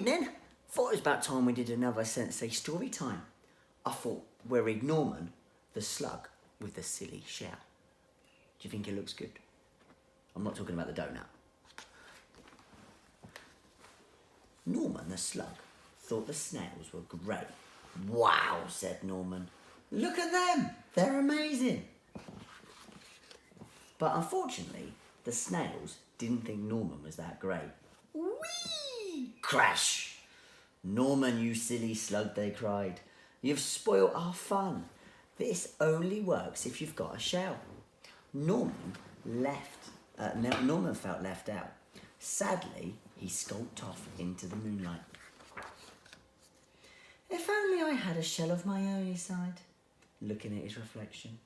Then, thought it was about time we did another Sensei story time. I thought we'll read Norman, the slug with the silly shell. Do you think it looks good? I'm not talking about the donut. Norman, the slug, thought the snails were great. Wow, said Norman. Look at them, they're amazing. But unfortunately, the snails didn't think Norman was that great. Whee! Crash! Norman, you silly slug, they cried. You've spoilt our fun. This only works if you've got a shell. Norman felt left out. Sadly, he skulked off into the moonlight. If only I had a shell of my own, he sighed, looking at his reflection.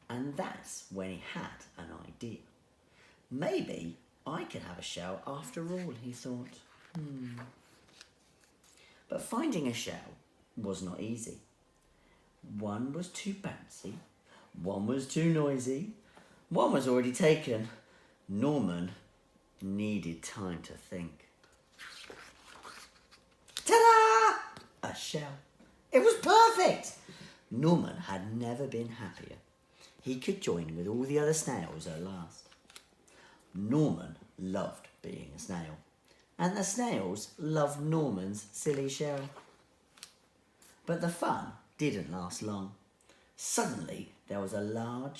And that's when he had an idea. Maybe I could have a shell after all, he thought. But finding a shell was not easy. One was too bouncy, one was too noisy, one was already taken. Norman needed time to think. Ta-da! A shell. It was perfect! Norman had never been happier. He could join with all the other snails at last. Norman loved being a snail, and the snails loved Norman's silly shell. But the fun didn't last long. Suddenly, there was a loud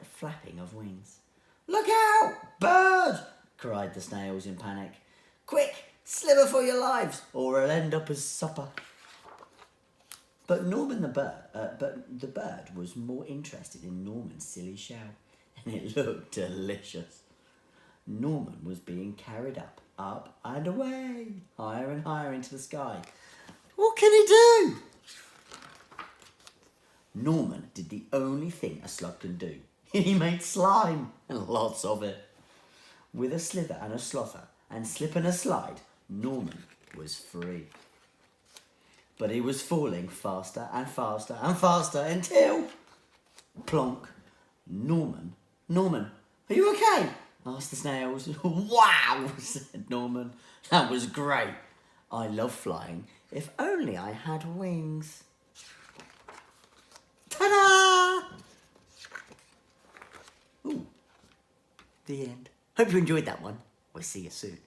flapping of wings. Look out! Bird! Cried the snails in panic. Quick, sliver for your lives, or it'll end up as supper. But the bird was more interested in Norman's silly shell, and it looked delicious. Norman was being carried up and away, higher and higher into the sky. What can he do? Norman did the only thing a slug can do. He made slime, and lots of it. With a slither and a slother, and slip and a slide, Norman was free. But he was falling faster and faster and faster until... plonk. Norman, are you okay? Asked the snails. Wow, said Norman. That was great. I love flying. If only I had wings. Ta-da! Ooh, the end. Hope you enjoyed that one. We'll see you soon.